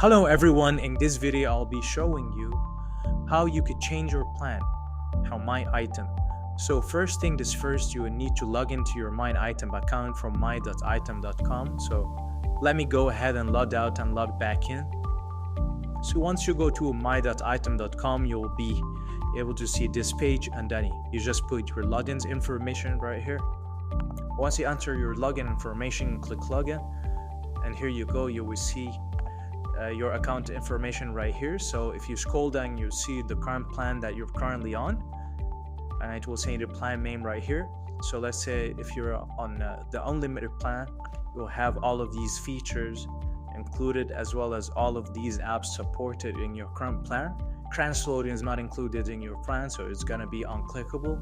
Hello everyone, in this video I'll be showing you how you could change your plan, how My Item. So first thing is first, you will need to log into your My Item account from my.item.com. So let me go ahead and log out and log back in. So once you go to my.item.com, you'll be able to see this page, and then you just put your login information right here. Once you enter your login information, click login, and here you go, you will see your account information right here. So if you scroll down, you see the current plan that you're currently on, and it will say the plan name right here. So let's say if you're on the unlimited plan, you'll have all of these features included, as well as all of these apps supported in your current plan. Transloading is not included in your plan, so it's going to be unclickable.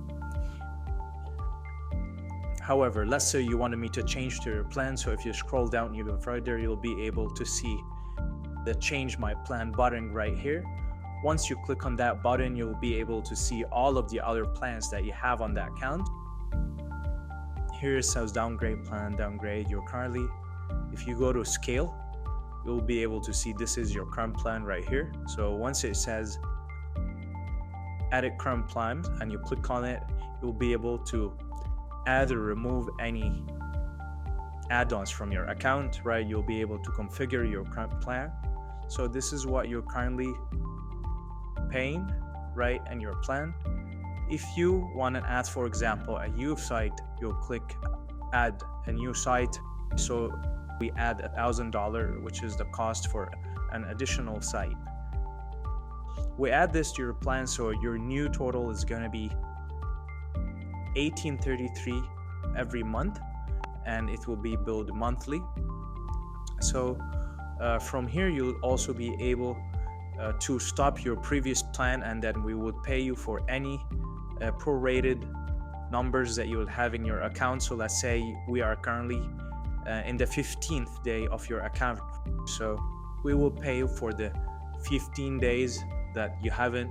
However, let's say you wanted me to change to your plan. So if you scroll down even further, you'll be able to see the change my plan button right here. Once you click on that button, you'll be able to see all of the other plans that you have on that account. Here it says downgrade plan, downgrade your currently. If you go to scale, you'll be able to see this is your current plan right here. So once it says edit current plan and you click on it, you'll be able to add or remove any add-ons from your account, right? You'll be able to configure your current plan. So this is what you're currently paying, right, and your plan. If you want to add, for example, a new site, you'll click add a new site. So we add $1,000, which is the cost for an additional site. We add this to your plan, so your new total is going to be $1,833 every month, and it will be billed monthly. So from here you'll also be able to stop your previous plan, and then we would pay you for any prorated numbers that you will have in your account. So let's say we are currently in the 15th day of your account, so we will pay you for the 15 days that you haven't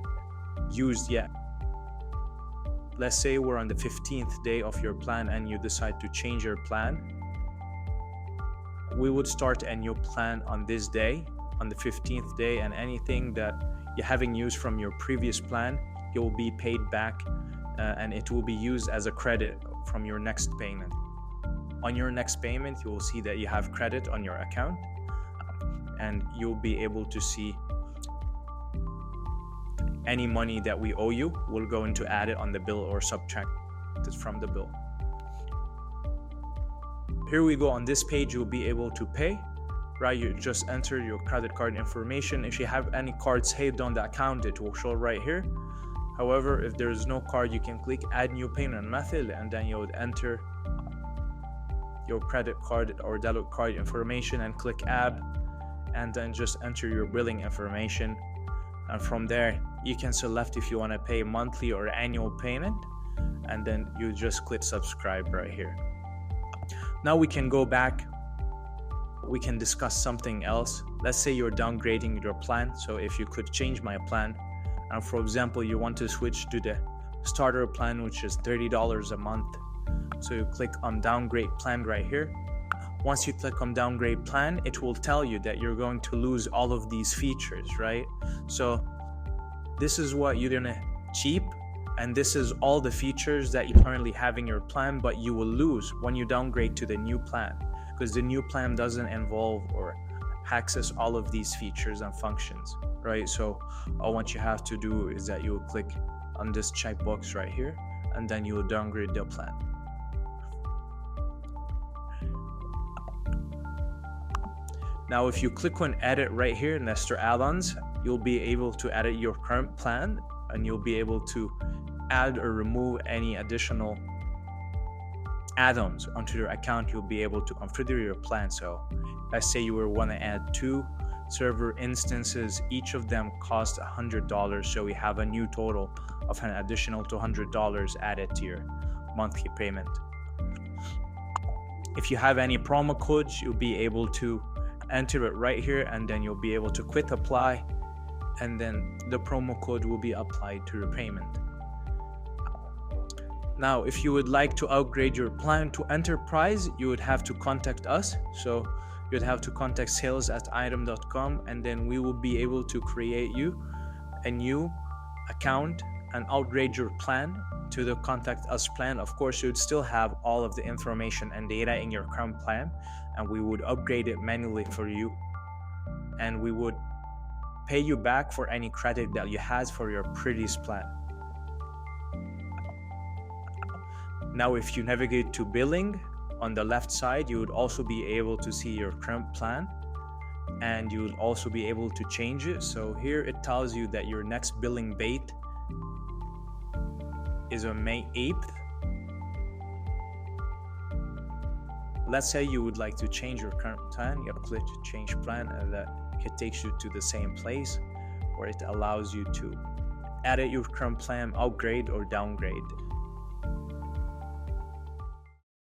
used yet. Let's say we're on the 15th day of your plan and you decide to change your plan. We would start a new plan on this day, on the 15th day, and anything that you haven't used from your previous plan, you'll be paid back, and it will be used as a credit from your next payment. On your next payment, you will see that you have credit on your account, and you'll be able to see any money that we owe you. We're going to add it on the bill or subtract it from the bill. Here we go. On this page, you'll be able to pay, right? You just enter your credit card information. If you have any cards saved on the account, it will show right here. However, if there is no card, you can click add new payment method, and then you would enter your credit card or debit card information and click add, and then just enter your billing information. And from there, you can select if you want to pay monthly or annual payment, and then you just click subscribe right here. Now we can go back. We can discuss something else. Let's say you're downgrading your plan. So if you could change my plan, and for example, you want to switch to the starter plan, which is $30 a month. So you click on downgrade plan right here. Once you click on downgrade plan, it will tell you that you're going to lose all of these features, right? So this is what you're gonna keep, and this is all the features that you currently have in your plan, but you will lose when you downgrade to the new plan, because the new plan doesn't involve or access all of these features and functions, right? So all what you have to do is that you will click on this checkbox right here, and then you will downgrade the plan. Now, if you click on edit right here, Nestor add-ons, you'll be able to edit your current plan, and you'll be able to add or remove any additional add-ons onto your account. You'll be able to configure your plan. So let's say you want to add 2 server instances. Each of them cost $100. So we have a new total of an additional $200 added to your monthly payment. If you have any promo codes, you'll be able to enter it right here, and then you'll be able to quit apply, and then the promo code will be applied to your payment. Now, if you would like to upgrade your plan to enterprise, you would have to contact us. So you'd have to contact sales@item.com, and then we will be able to create you a new account and upgrade your plan to the contact us plan. Of course, you'd still have all of the information and data in your current plan, and we would upgrade it manually for you, and we would pay you back for any credit that you had for your previous plan. Now, if you navigate to billing, on the left side, you would also be able to see your current plan, and you will also be able to change it. So here it tells you that your next billing date is on May 8th. Let's say you would like to change your current plan. You click change plan, and that it takes you to the same place where it allows you to edit your current plan, upgrade or downgrade.